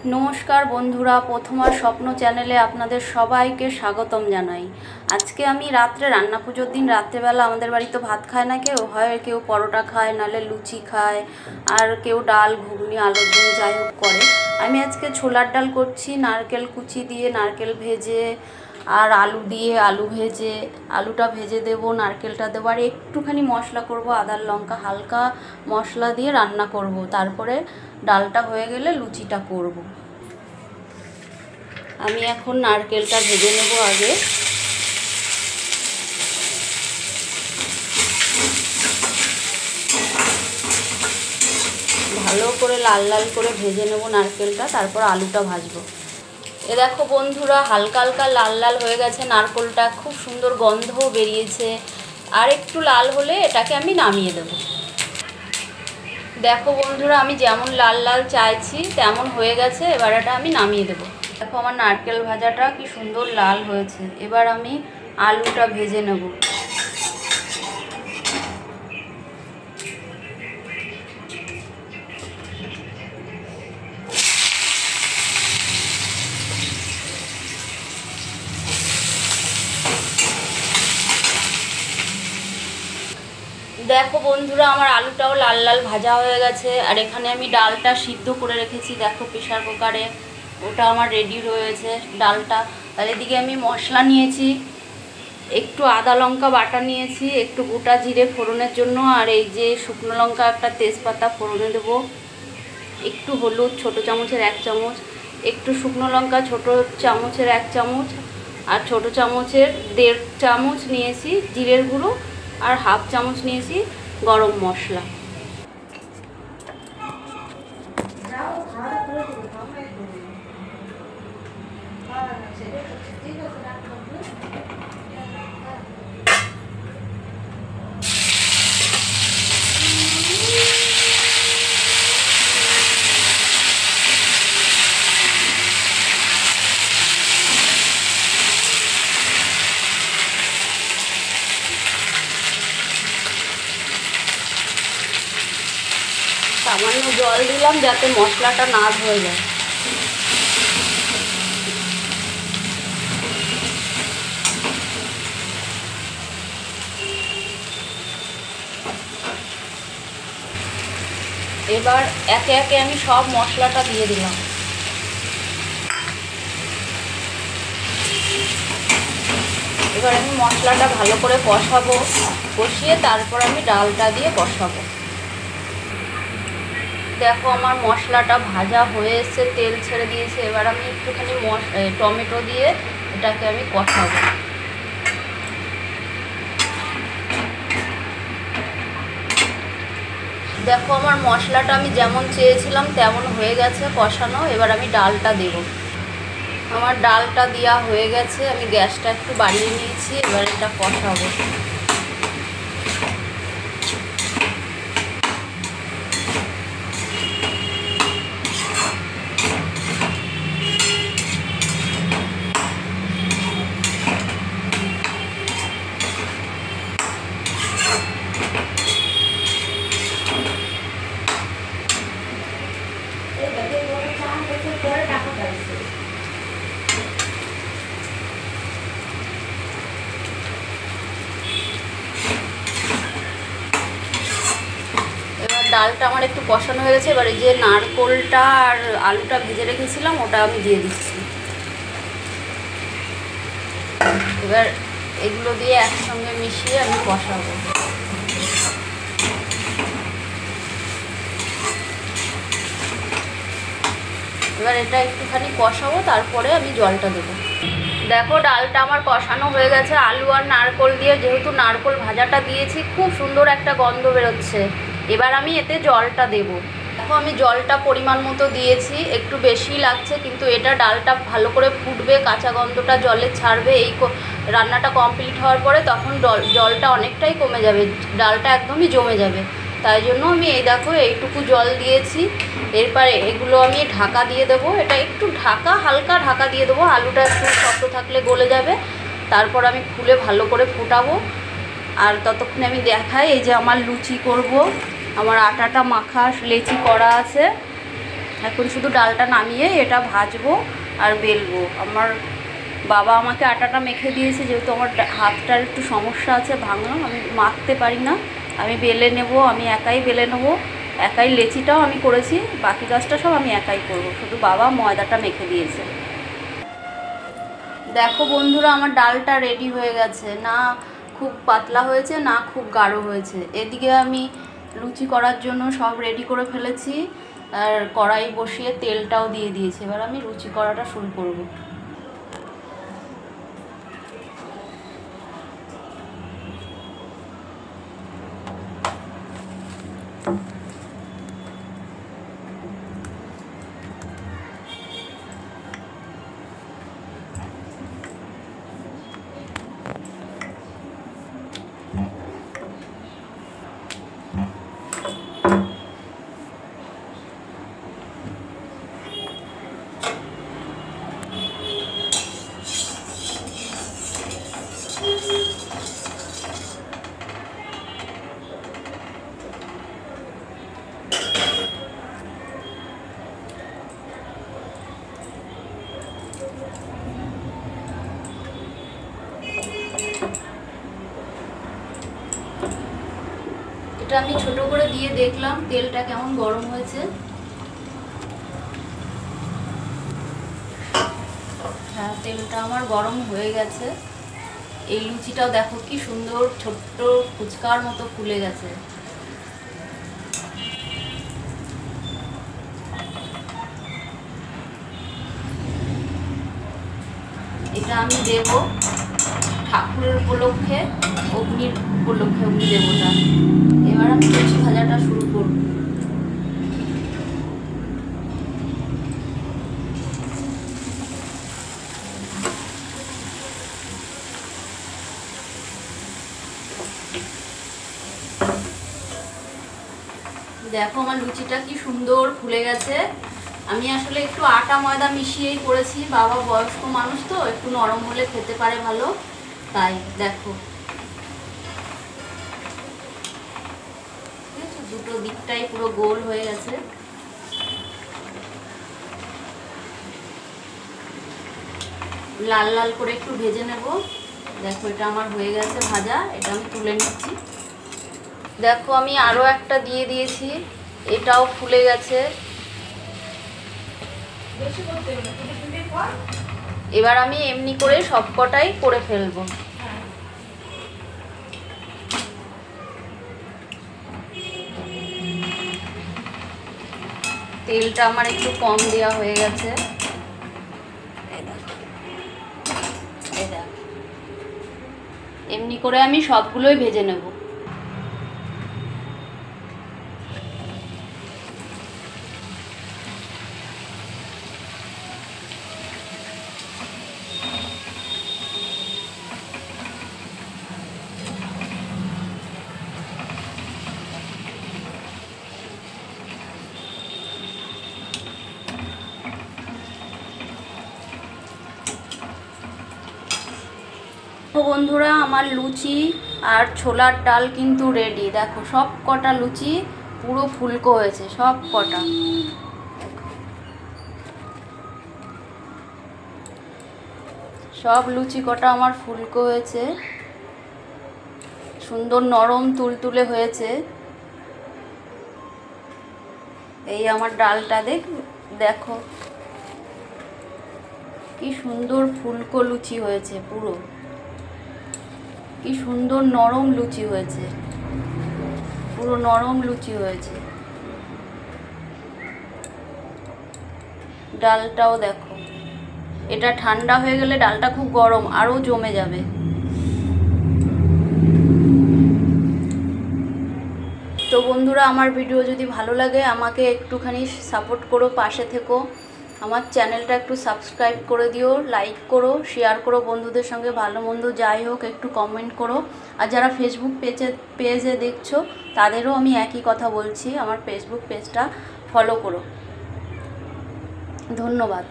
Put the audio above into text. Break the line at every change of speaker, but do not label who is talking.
নমস্কার বন্ধুরা, প্রথমার স্বপ্ন চ্যানেলে আপনাদের সবাইকে স্বাগতম জানাই। আজকে আমি রাত্রে রান্না, পুজোর দিন রাত্রেবেলা আমাদের বাড়িতে ভাত খায় না কেউ, হয় কেউ পরোটা খায়, নাহলে লুচি খায়, আর কেউ ডাল, ঘুগনি, আলুর দম যাই হোক করে। আমি আজকে ছোলার ডাল করছি, নারকেল কুচি দিয়ে, নারকেল ভেজে, আর আলু দিয়ে, আলু ভেজে, আলুটা ভেজে দেবো, নারকেলটা দেবো, আর একটুখানি মশলা করব, আদা লঙ্কা হালকা মশলা দিয়ে রান্না করব। তারপরে ডালটা হয়ে গেলে লুচিটা করব। আমি এখন নারকেলটা ভেজে নেব আগে। ভালো করে লাল লাল করে ভেজে নেব নারকেলটা, তারপর আলুটা ভাজবো। এ দেখো বন্ধুরা, হালকা হালকা লাল লাল হয়ে গেছে নারকেলটা, খুব সুন্দর গন্ধও বেরিয়েছে। আর একটু লাল হলে এটাকে আমি নামিয়ে দেব। দেখো বন্ধুরা, আমি যেমন লাল লাল চাইছি তেমন হয়ে গেছে, এবার এটা আমি নামিয়ে দেব। দেখো আমার নারকেল ভাজাটা কি সুন্দর লাল হয়েছে। এবার আমি আলুটা ভেজে নেব। দেখো বন্ধুরা, আমার আলুটাও লাল লাল ভাজা হয়ে গেছে। আর এখানে আমি ডালটা সিদ্ধ করে রেখেছি, দেখো প্রেশার কুকারে, ওটা আমার রেডি রয়েছে ডালটা। আর এদিকে আমি মশলা নিয়েছি, একটু আদা লঙ্কা বাটা নিয়েছি, একটু গোটা জিরে ফোড়নের জন্য, আর এই যে শুকনো লঙ্কা একটা তেজপাতা ফোড়নে দেবো, একটু হলুদ ছোটো চামচের 1 চামচ, একটু শুকনো লঙ্কা ছোটো চামচের 1 চামচ, আর ছোটো চামচের 1.5 চামচ নিয়েছি জিরের গুঁড়ো, আর 1/2 চামচ নিয়েছি গরম মশলা। সামান্য জল দিলাম যাতে মশলাটা না ধরে যায়। এবার একে একে আমি সব মশলাটা দিয়ে দিলাম। এবার আমি মশলাটা ভালো করে কষাবো, কষিয়ে তারপর আমি ডালটা দিয়ে কষাবো। দেখো আমার মশলাটা ভাজা হয়ে এসে তেল ছেড়ে দিয়েছে। এবার আমি একটুখানি টমেটো দিয়ে এটাকে আমি কষাবো। দেখো আমার মশলাটা আমি যেমন চেয়েছিলাম তেমন হয়ে গেছে কষানো। এবার আমি ডালটা দেব। আমার ডালটা দেওয়া হয়ে গেছে, আমি গ্যাসটা একটু বাড়িয়ে নিয়েছি। এবার এটা কষাবো। ডালটা আমার একটু কষানো হয়ে গেছে। এবার এই যে নারকেলটা আর আলুটা ভেজে রেখেছিলাম ওটা আমি দিয়ে দিচ্ছি। এবার এগুলো দিয়ে একসঙ্গে মিশিয়ে আমি কষাবো। এবার এটা একটুখানি কষাবো, তারপরে আমি জলটা দেবো। দেখো ডালটা আমার কষানো হয়ে গেছে। আলু আর নারকেল দিয়ে, যেহেতু নারকেল ভাজাটা দিয়েছি, খুব সুন্দর একটা গন্ধ বেরোচ্ছে। এবার আমি এতে জলটা দেব। দেখো আমি জলটা পরিমাণ মতো দিয়েছি, একটু বেশি লাগছে, কিন্তু এটা ডালটা ভালো করে ফুটবে, কাঁচা গন্ধটা জলে ছাড়বে। এই রান্নাটা কমপ্লিট হওয়ার পরে তখন জলটা অনেকটাই কমে যাবে, ডালটা একদমই জমে যাবে। তাই জন্য আমি এই দেখো এইটুকু জল দিয়েছি। এরপরে এগুলো আমি ঢাকা দিয়ে দেবো। এটা একটু হালকা ঢাকা দিয়ে দেবো, আলুটা একটু শক্ত থাকলে গলে যাবে। তারপর আমি খুলে ভালো করে ফুটাবো। আর ততক্ষণে আমি দেখাই, এই যে আমার লুচি করব, আমার আটাটা মাখা লেচি করা আছে। এখন শুধু ডালটা নামিয়ে এটা ভাজবো আর বেলবো। আমার বাবা আমাকে আটাটা মেখে দিয়েছে, যেহেতু আমার হাতটার একটু সমস্যা আছে, ভাঙা, আমি মাখতে পারি না। আমি বেলে নেব, আমি একাই বেলে নেবো, একাই লেচিটাও আমি করেছি, বাকি কাজটা সব আমি একাই করব, শুধু বাবা ময়দাটা মেখে দিয়েছে। দেখো বন্ধুরা, আমার ডালটা রেডি হয়ে গেছে, না খুব পাতলা হয়েছে না খুব গাঢ় হয়েছে। এদিকে আমি লুচি করার জন্য সব রেডি করে ফেলেছি, আর কড়াই বসিয়ে তেলটাও দিয়ে দিয়েছি। এবার আমি লুচি করাটা শুরু করব। এটা আমি ছোট করে দিয়ে দেখলাম তেলটা কেমন গরম হয়েছে। হ্যাঁ, তেলটা আমার গরম হয়ে গেছে। এই লুচিটাও দেখো কি সুন্দর ছোট্ট ফুচকার মতো ফুলে গেছে। এটা আমি দেব ঠাকুরের উপলক্ষে, অগ্নির উপলক্ষে অগ্নি দেবতা। এবার আমি লুচি ভাজাটা শুরু করব। দেখো আমার লুচিটা কি সুন্দর ফুলে গেছে। আমি আসলে একটু আটা ময়দা মিশিয়েই করেছি, বাবা বয়স্ক মানুষ তো, একটু নরম হলে খেতে পারে ভালো, তাই দেখো দুটো দিকটাই পুরো গোল হয়ে গেছে। লাল লাল করে একটু ভেজে নেব। দেখো এটা আমার হয়ে গেছে ভাজা, এটা আমি তুলে নিচ্ছি। দেখো আমি আরও একটা দিয়ে দিয়েছি, এটাও ফুলে গেছে। এবার আমি এমনি করে সবকটাই করে ফেলবো। তেলটা আমার একটু কম দেওয়া হয়ে গেছে। এমনি করে আমি সবগুলোই ভেজে নেব। বন্ধুরা, আমার লুচি আর ছোলার ডাল কিন্তু রেডি। দেখো সব কটা লুচি পুরো ফুলকো হয়েছে, সব কটা। সব লুচি কটা আমার ফুলকো হয়েছে, সুন্দর নরম তুলতুলে হয়েছে। এই আমার ডালটা দেখো কি সুন্দর ফুলকো লুচি হয়েছে, পুরো কি সুন্দর নরম লুচি হয়েছে, পুরো নরম লুচি হয়েছে। ডালটাও দেখো, এটা ঠান্ডা হয়ে গেলে ডালটা খুব গরম, আরও জমে যাবে। তো বন্ধুরা, আমার ভিডিও যদি ভালো লাগে আমাকে একটুখানি সাপোর্ট করো, পাশে থেকো। আমার চ্যানেলটা একটু সাবস্ক্রাইব করে দিও, লাইক করো, শেয়ার করো বন্ধুদের সঙ্গে, ভালো মন্দ যাই হোক একটু কমেন্ট করো। আর যারা ফেসবুক পেজে দেখছো তাদেরও আমি একই কথা বলছি, আমার ফেসবুক পেজটা ফলো করো। ধন্যবাদ।